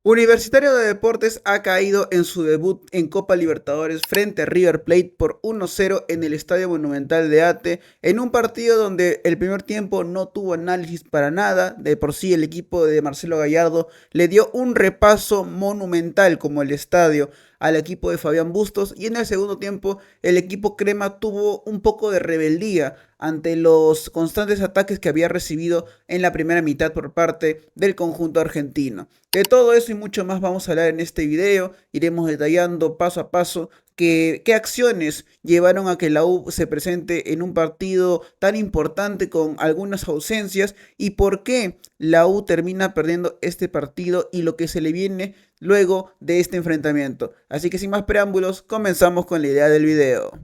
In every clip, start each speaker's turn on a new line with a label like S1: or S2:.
S1: Universitario de Deportes ha caído en su debut en Copa Libertadores frente a River Plate por 1-0 en el Estadio Monumental de Ate, en un partido donde el primer tiempo no tuvo análisis para nada. De por sí el equipo de Marcelo Gallardo le dio un repaso monumental como el estadio al equipo de Fabián Bustos, y en el segundo tiempo el equipo crema tuvo un poco de rebeldía ante los constantes ataques que había recibido en la primera mitad por parte del conjunto argentino. De todo eso y mucho más vamos a hablar en este video. Iremos detallando paso a paso qué acciones llevaron a que la U se presente en un partido tan importante con algunas ausencias, y por qué la U termina perdiendo este partido y lo que se le viene luego de este enfrentamiento. Así que sin más preámbulos, comenzamos con la idea del video.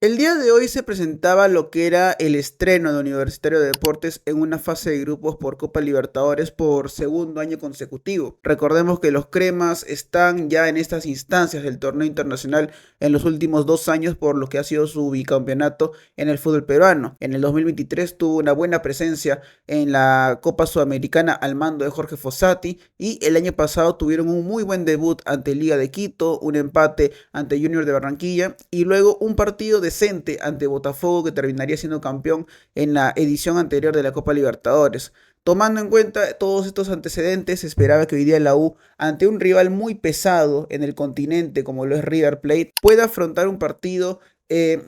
S1: El día de hoy se presentaba lo que era el estreno de Universitario de Deportes en una fase de grupos por Copa Libertadores por segundo año consecutivo. Recordemos que los cremas están ya en estas instancias del torneo internacional en los últimos 2 años por lo que ha sido su bicampeonato en el fútbol peruano. En el 2023 tuvo una buena presencia en la Copa Sudamericana al mando de Jorge Fossati, y el año pasado tuvieron un muy buen debut ante Liga de Quito, un empate ante Junior de Barranquilla y luego un partido decente ante Botafogo, que terminaría siendo campeón en la edición anterior de la Copa Libertadores. Tomando en cuenta todos estos antecedentes, se esperaba que hoy día la U, ante un rival muy pesado en el continente como lo es River Plate, pueda afrontar un partido,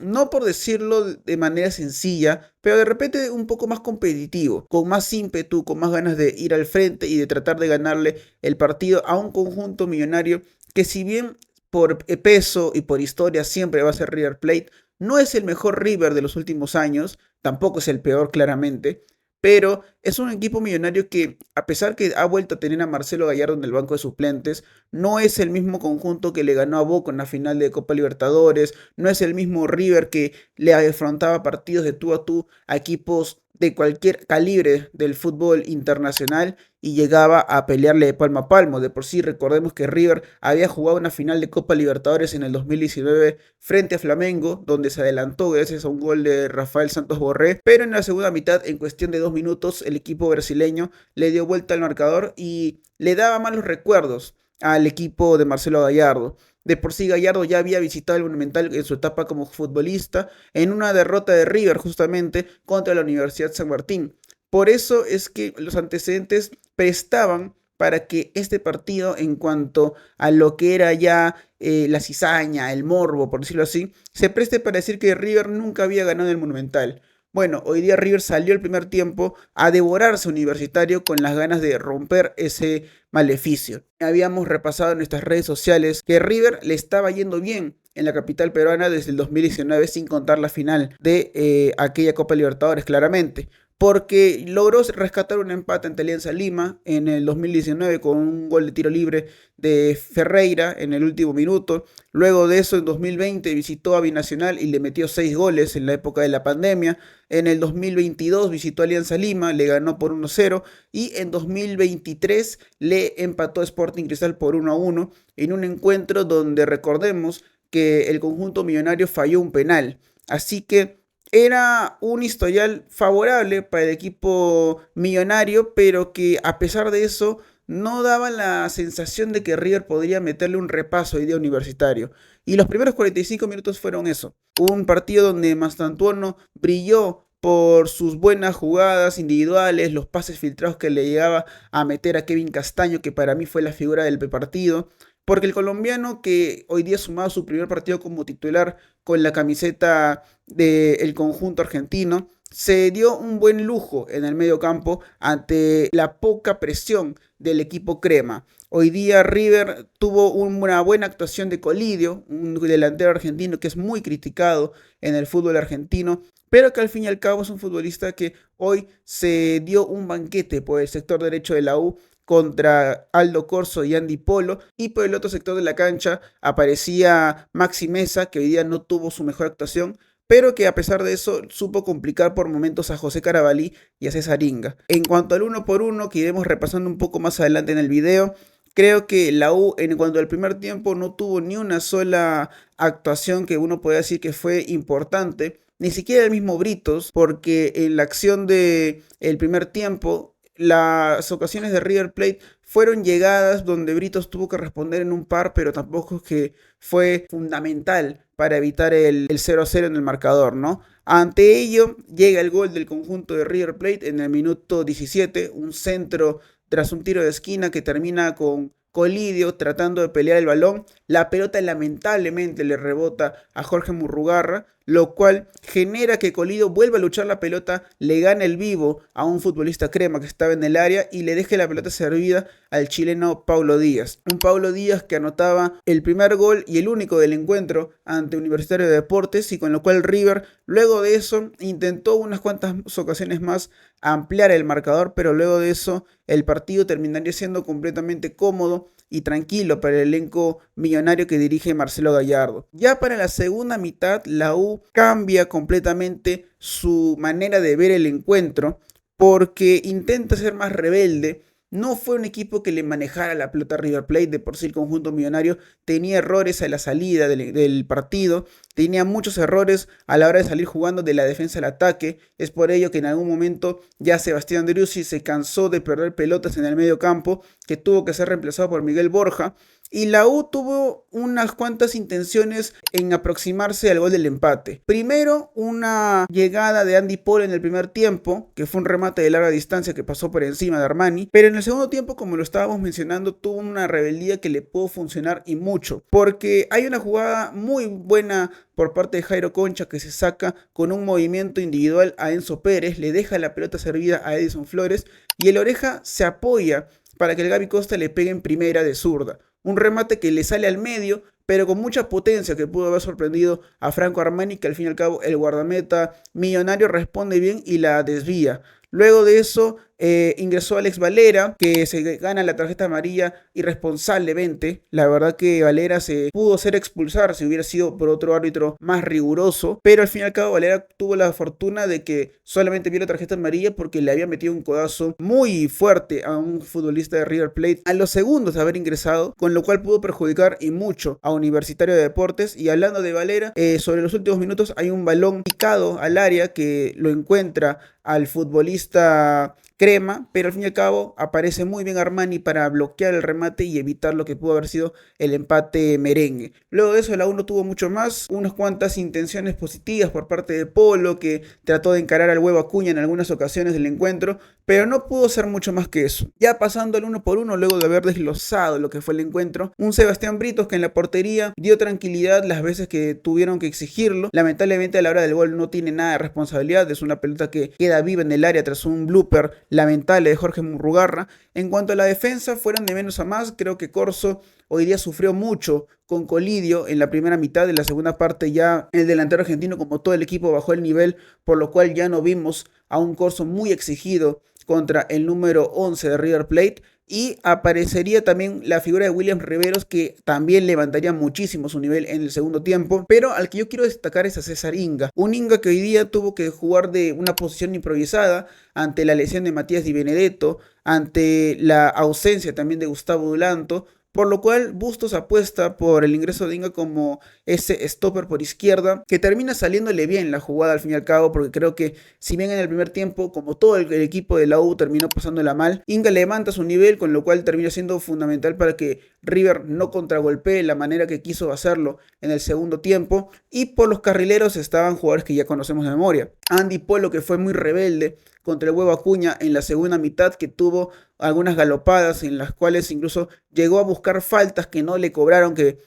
S1: no por decirlo de manera sencilla, pero de repente un poco más competitivo, con más ímpetu, con más ganas de ir al frente y de tratar de ganarle el partido a un conjunto millonario que, si bien por peso y por historia siempre va a ser River Plate, no es el mejor River de los últimos años, tampoco es el peor claramente, pero es un equipo millonario que, a pesar que ha vuelto a tener a Marcelo Gallardo en el banco de suplentes, no es el mismo conjunto que le ganó a Boca en la final de Copa Libertadores, no es el mismo River que le afrontaba partidos de tú a tú a equipos de cualquier calibre del fútbol internacional y llegaba a pelearle de palmo a palmo. De por sí, recordemos que River había jugado una final de Copa Libertadores en el 2019 frente a Flamengo, donde se adelantó gracias a un gol de Rafael Santos Borré, pero en la segunda mitad, en cuestión de 2 minutos, el equipo brasileño le dio vuelta al marcador y le daba malos recuerdos al equipo de Marcelo Gallardo. De por sí, Gallardo ya había visitado el Monumental en su etapa como futbolista en una derrota de River justamente contra la Universidad San Martín. Por eso es que los antecedentes prestaban para que este partido, en cuanto a lo que era ya la cizaña, el morbo, por decirlo así, se preste para decir que River nunca había ganado el Monumental. Bueno, hoy día River salió el primer tiempo a devorarse Universitario con las ganas de romper ese maleficio. Habíamos repasado en nuestras redes sociales que River le estaba yendo bien en la capital peruana desde el 2019, sin contar la final de aquella Copa Libertadores, claramente, porque logró rescatar un empate ante Alianza Lima en el 2019 con un gol de tiro libre de Ferreira en el último minuto. Luego de eso, en 2020 visitó a Binacional y le metió 6 goles en la época de la pandemia. En el 2022 visitó a Alianza Lima, le ganó por 1-0, y en 2023 le empató a Sporting Cristal por 1-1 en un encuentro donde recordemos que el conjunto millonario falló un penal. Así que era un historial favorable para el equipo millonario, pero que a pesar de eso no daba la sensación de que River podría meterle un repaso hoy día Universitario. Y los primeros 45 minutos fueron eso. Un partido donde Mastantuono brilló por sus buenas jugadas individuales, los pases filtrados que le llegaba a meter a Kevin Castaño, que para mí fue la figura del partido. Porque el colombiano, que hoy día ha sumado su primer partido como titular con la camiseta del conjunto argentino, se dio un buen lujo en el medio campo ante la poca presión del equipo crema. Hoy día River tuvo una buena actuación de Colidio, un delantero argentino que es muy criticado en el fútbol argentino, pero que al fin y al cabo es un futbolista que hoy se dio un banquete por el sector derecho de la U, contra Aldo Corso y Andy Polo, y por el otro sector de la cancha aparecía Maxi Meza, que hoy día no tuvo su mejor actuación, pero que a pesar de eso supo complicar por momentos a José Carabalí y a César Inga. En cuanto al uno por uno, que iremos repasando un poco más adelante en el video, creo que la U en cuanto al primer tiempo no tuvo ni una sola actuación que uno pueda decir que fue importante, ni siquiera el mismo Britos, porque en la acción del primer tiempo las ocasiones de River Plate fueron llegadas donde Britos tuvo que responder en un par, pero tampoco es que fue fundamental para evitar el 0-0 en el marcador, ¿no? Ante ello, llega el gol del conjunto de River Plate en el minuto 17, un centro tras un tiro de esquina que termina con Colidio tratando de pelear el balón. La pelota lamentablemente le rebota a Jorge Murrugarra, lo cual genera que Colidio vuelva a luchar la pelota, le gane el vivo a un futbolista crema que estaba en el área y le deje la pelota servida al chileno Paulo Díaz. Un Paulo Díaz que anotaba el primer gol y el único del encuentro ante Universitario de Deportes, y con lo cual River luego de eso intentó unas cuantas ocasiones más ampliar el marcador, pero luego de eso el partido terminaría siendo completamente cómodo y tranquilo para el elenco millonario que dirige Marcelo Gallardo. Ya para la segunda mitad, la U cambia completamente su manera de ver el encuentro porque intenta ser más rebelde. No fue un equipo que le manejara la pelota a River Plate. De por sí el conjunto millonario tenía errores a la salida del partido, tenía muchos errores a la hora de salir jugando de la defensa al ataque. Es por ello que en algún momento ya Sebastián Driussi se cansó de perder pelotas en el medio campo, que tuvo que ser reemplazado por Miguel Borja. Y la U tuvo unas cuantas intenciones en aproximarse al gol del empate. Primero, una llegada de Andy Polo en el primer tiempo, que fue un remate de larga distancia que pasó por encima de Armani. Pero en el segundo tiempo, como lo estábamos mencionando, tuvo una rebeldía que le pudo funcionar y mucho. Porque hay una jugada muy buena por parte de Jairo Concha que se saca con un movimiento individual a Enzo Pérez, le deja la pelota servida a Edison Flores y el Oreja se apoya para que el Gaby Costa le pegue en primera de zurda. Un remate que le sale al medio, pero con mucha potencia que pudo haber sorprendido a Franco Armani, que al fin y al cabo el guardameta millonario responde bien y la desvía. Luego de eso ingresó Alex Valera, que se gana la tarjeta amarilla irresponsablemente. La verdad que Valera se pudo hacer expulsar si hubiera sido por otro árbitro más riguroso, pero al fin y al cabo Valera tuvo la fortuna de que solamente vio la tarjeta amarilla porque le había metido un codazo muy fuerte a un futbolista de River Plate a los segundos de haber ingresado, con lo cual pudo perjudicar y mucho a Universitario de Deportes. Y hablando de Valera, sobre los últimos minutos hay un balón picado al área que lo encuentra al futbolista Crema, pero al fin y al cabo aparece muy bien Armani para bloquear el remate y evitar lo que pudo haber sido el empate merengue. Luego de eso la U no tuvo mucho más, unas cuantas intenciones positivas por parte de Polo, que trató de encarar al Huevo Acuña en algunas ocasiones del encuentro, pero no pudo ser mucho más que eso. Ya pasando al uno por uno, luego de haber desglosado lo que fue el encuentro, un Sebastián Britos que en la portería dio tranquilidad las veces que tuvieron que exigirlo. Lamentablemente a la hora del gol no tiene nada de responsabilidad, es una pelota que queda viva en el área tras un blooper lamentable de Jorge Murrugarra. En cuanto a la defensa, fueron de menos a más. Creo que Corso hoy día sufrió mucho con Colidio en la primera mitad. De la segunda parte ya el delantero argentino, como todo el equipo, bajó el nivel, por lo cual ya no vimos a un Corso muy exigido contra el número 11 de River Plate. Y aparecería también la figura de Williams Riveros, que también levantaría muchísimo su nivel en el segundo tiempo. Pero al que yo quiero destacar es a César Inga. Un Inga que hoy día tuvo que jugar de una posición improvisada ante la lesión de Matías Di Benedetto, ante la ausencia también de Gustavo Dulanto. Por lo cual Bustos apuesta por el ingreso de Inga como ese stopper por izquierda, que termina saliéndole bien la jugada al fin y al cabo, porque creo que si bien en el primer tiempo, como todo el equipo de la U terminó pasándola mal, Inga levanta su nivel, con lo cual termina siendo fundamental para que River no contragolpee la manera que quiso hacerlo en el segundo tiempo. Y por los carrileros estaban jugadores que ya conocemos de memoria. Andy Polo, que fue muy rebelde contra el Huevo Acuña en la segunda mitad, que tuvo algunas galopadas en las cuales incluso llegó a buscar faltas que no le cobraron, que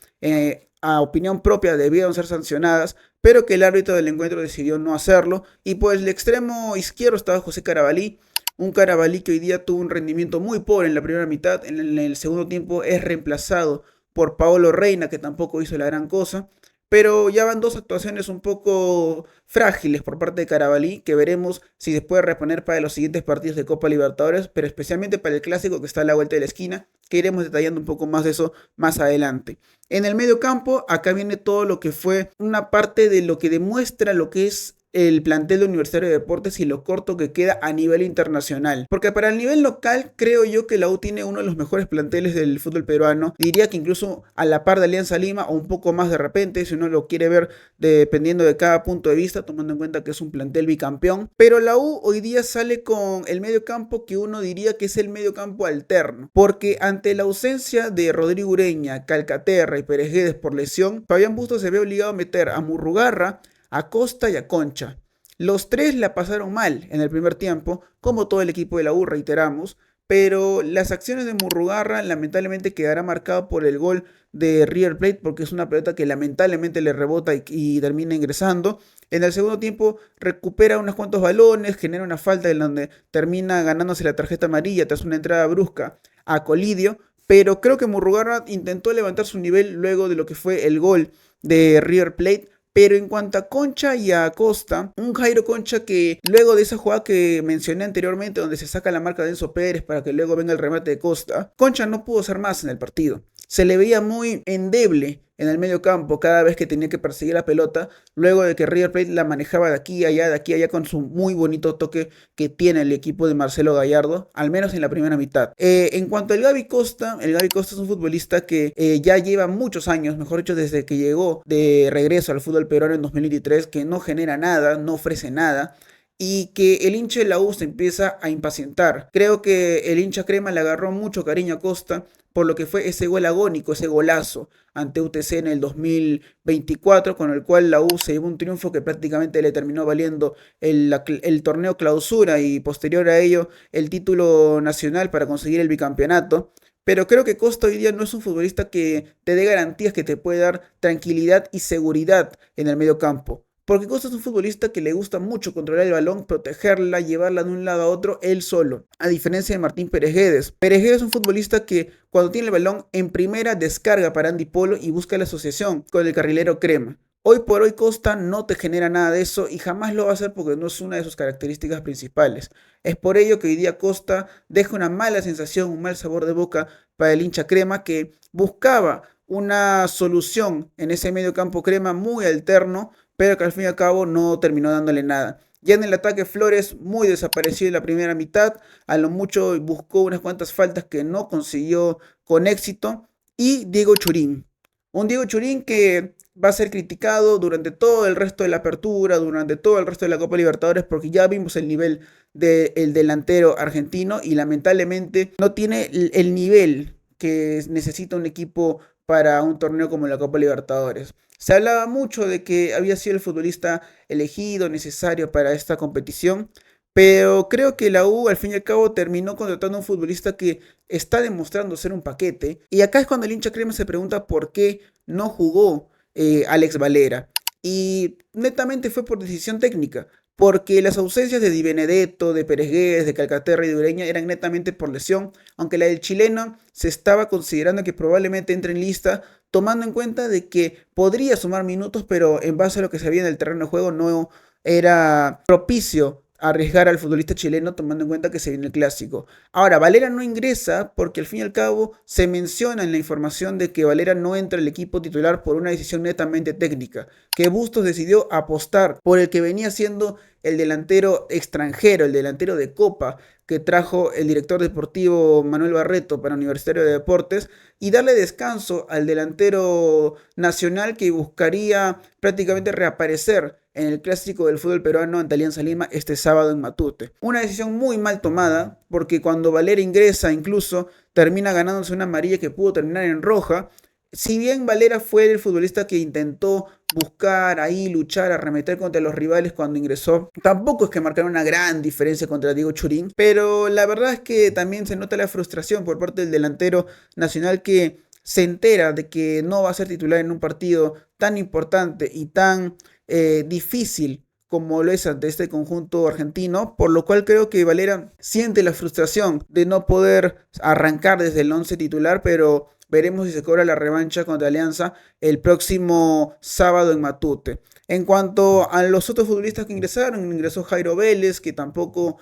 S1: a opinión propia debieron ser sancionadas, pero que el árbitro del encuentro decidió no hacerlo. Y por el extremo izquierdo estaba José Carabalí, un Carabalí que hoy día tuvo un rendimiento muy pobre en la primera mitad. En el segundo tiempo es reemplazado por Paolo Reina, que tampoco hizo la gran cosa. pero ya van dos actuaciones un poco frágiles por parte de Carabalí, que veremos si se puede reponer para los siguientes partidos de Copa Libertadores, pero especialmente para el clásico que está a la vuelta de la esquina, que iremos detallando un poco más de eso más adelante. En el medio campo, acá viene todo lo que fue una parte de lo que demuestra lo que es el plantel de Universitario de Deportes y lo corto que queda a nivel internacional. Porque para el nivel local creo yo que la U tiene uno de los mejores planteles del fútbol peruano. Diría que incluso a la par de Alianza Lima o un poco más de repente, si uno lo quiere ver dependiendo de cada punto de vista, tomando en cuenta que es un plantel bicampeón. Pero la U hoy día sale con el medio campo que uno diría que es el medio campo alterno. Porque ante la ausencia de Rodrigo Ureña, Calcaterra y Pérez Guedes por lesión, Fabián Bustos se ve obligado a meter a Murrugarra, a Costa y a Concha. Los tres la pasaron mal en el primer tiempo, como todo el equipo de la U, reiteramos, pero las acciones de Murrugarra lamentablemente quedará marcado por el gol de River Plate porque es una pelota que lamentablemente le rebota y termina ingresando. En el segundo tiempo recupera unos cuantos balones, genera una falta en donde termina ganándose la tarjeta amarilla tras una entrada brusca a Colidio, pero creo que Murrugarra intentó levantar su nivel luego de lo que fue el gol de River Plate. Pero en cuanto a Concha y a Costa, un Jairo Concha que luego de esa jugada que mencioné anteriormente, donde se saca la marca de Enzo Pérez para que luego venga el remate de Costa, Concha no pudo hacer más en el partido. Se le veía muy endeble en el medio campo cada vez que tenía que perseguir la pelota, luego de que River Plate la manejaba de aquí a allá con su muy bonito toque que tiene el equipo de Marcelo Gallardo, al menos en la primera mitad. En cuanto al Gaby Costa, el Gaby Costa es un futbolista que ya lleva muchos años, mejor dicho, desde que llegó de regreso al fútbol peruano en 2023, que no genera nada, no ofrece nada, y que el hincha de la U se empieza a impacientar. Creo que el hincha crema le agarró mucho cariño a Costa por lo que fue ese gol agónico, ese golazo ante UTC en el 2024, con el cual la U se llevó un triunfo que prácticamente le terminó valiendo el torneo clausura y posterior a ello el título nacional para conseguir el bicampeonato. Pero creo que Costa hoy día no es un futbolista que te dé garantías, que te puede dar tranquilidad y seguridad en el medio campo. Porque Costa es un futbolista que le gusta mucho controlar el balón, protegerla, llevarla de un lado a otro él solo. A diferencia de Martín Pérez Guedes. Pérez Guedes es un futbolista que cuando tiene el balón en primera descarga para Andy Polo y busca la asociación con el carrilero Crema. Hoy por hoy Costa no te genera nada de eso y jamás lo va a hacer porque no es una de sus características principales. Es por ello que hoy día Costa deja una mala sensación, un mal sabor de boca para el hincha crema que buscaba una solución en ese medio campo crema muy alterno, pero que al fin y al cabo no terminó dándole nada. Ya en el ataque Flores muy desaparecido en la primera mitad, a lo mucho buscó unas cuantas faltas que no consiguió con éxito, y Diego Churín. Un Diego Churín que va a ser criticado durante todo el resto de la apertura, durante todo el resto de la Copa Libertadores, porque ya vimos el nivel del delantero argentino y lamentablemente no tiene el nivel que necesita un equipo para un torneo como la Copa Libertadores. Se hablaba mucho de que había sido el futbolista elegido, necesario para esta competición, pero creo que la U al fin y al cabo terminó contratando a un futbolista que está demostrando ser un paquete. Y acá es cuando el hincha crema se pregunta por qué no jugó Alex Valera. Y netamente fue por decisión técnica, porque las ausencias de Di Benedetto, de Pérez Guedes, de Calcaterra y de Ureña eran netamente por lesión, aunque la del chileno se estaba considerando que probablemente entre en lista, tomando en cuenta de que podría sumar minutos, pero en base a lo que se veía en el terreno de juego no era propicio arriesgar al futbolista chileno tomando en cuenta que se viene el clásico. Ahora, Valera no ingresa porque al fin y al cabo se menciona en la información de que Valera no entra al equipo titular por una decisión netamente técnica, que Bustos decidió apostar por el que venía siendo el delantero extranjero, el delantero de Copa que trajo el director deportivo Manuel Barreto para Universitario de Deportes y darle descanso al delantero nacional que buscaría prácticamente reaparecer en el clásico del fútbol peruano ante Alianza Lima este sábado en Matute. Una decisión muy mal tomada porque cuando Valera ingresa incluso termina ganándose una amarilla que pudo terminar en roja. Si bien Valera fue el futbolista que intentó buscar ahí, luchar, arremeter contra los rivales cuando ingresó, tampoco es que marcaron una gran diferencia contra Diego Churín, pero la verdad es que también se nota la frustración por parte del delantero nacional que se entera de que no va a ser titular en un partido tan importante y tan difícil como lo es ante este conjunto argentino, por lo cual creo que Valera siente la frustración de no poder arrancar desde el 11 titular, pero Veremos si se cobra la revancha contra Alianza el próximo sábado en Matute. En cuanto a los otros futbolistas que ingresaron, ingresó Jairo Vélez, que tampoco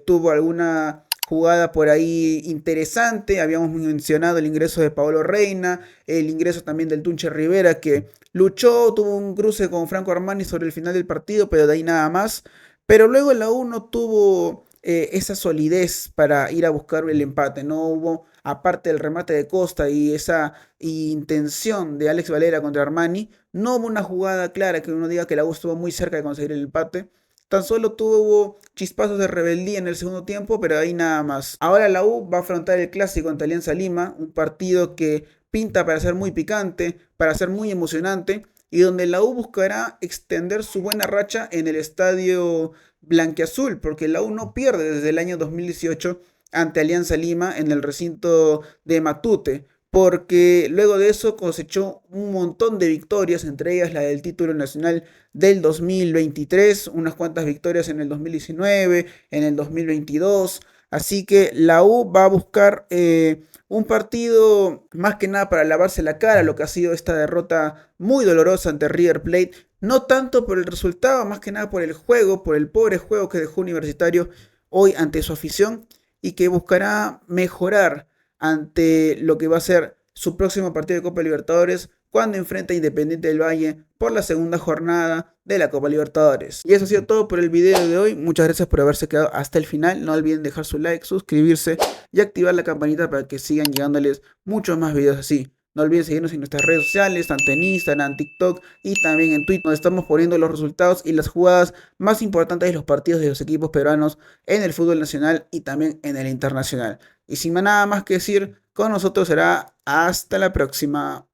S1: tuvo alguna jugada por ahí interesante. Habíamos mencionado el ingreso de Paolo Reina, el ingreso también del Tunche Rivera, que luchó, tuvo un cruce con Franco Armani sobre el final del partido, pero de ahí nada más. Pero luego la U no tuvo esa solidez para ir a buscar el empate. No hubo, aparte del remate de Costa y esa intención de Alex Valera contra Armani, no hubo una jugada clara que uno diga que la U estuvo muy cerca de conseguir el empate. Tan solo tuvo chispazos de rebeldía en el segundo tiempo, pero ahí nada más. Ahora la U va a afrontar el clásico ante Alianza Lima, un partido que pinta para ser muy picante, para ser muy emocionante, y donde la U buscará extender su buena racha en el estadio blanquiazul, porque la U no pierde desde el año 2018 ante Alianza Lima en el recinto de Matute, porque luego de eso cosechó un montón de victorias, entre ellas la del título nacional del 2023, unas cuantas victorias en el 2019, en el 2022, así que la U va a buscar un partido más que nada para lavarse la cara, lo que ha sido esta derrota muy dolorosa ante River Plate, no tanto por el resultado, más que nada por el juego, por el pobre juego que dejó Universitario hoy ante su afición y que buscará mejorar ante lo que va a ser su próximo partido de Copa Libertadores cuando enfrenta a Independiente del Valle por la segunda jornada de la Copa Libertadores. Y eso ha sido todo por el video de hoy. Muchas gracias por haberse quedado hasta el final. No olviden dejar su like, suscribirse y activar la campanita para que sigan llegándoles muchos más videos así. No olviden seguirnos en nuestras redes sociales, tanto en Instagram, TikTok y también en Twitter, donde estamos poniendo los resultados y las jugadas más importantes de los partidos de los equipos peruanos en el fútbol nacional y también en el internacional. Y sin nada más que decir, con nosotros será hasta la próxima.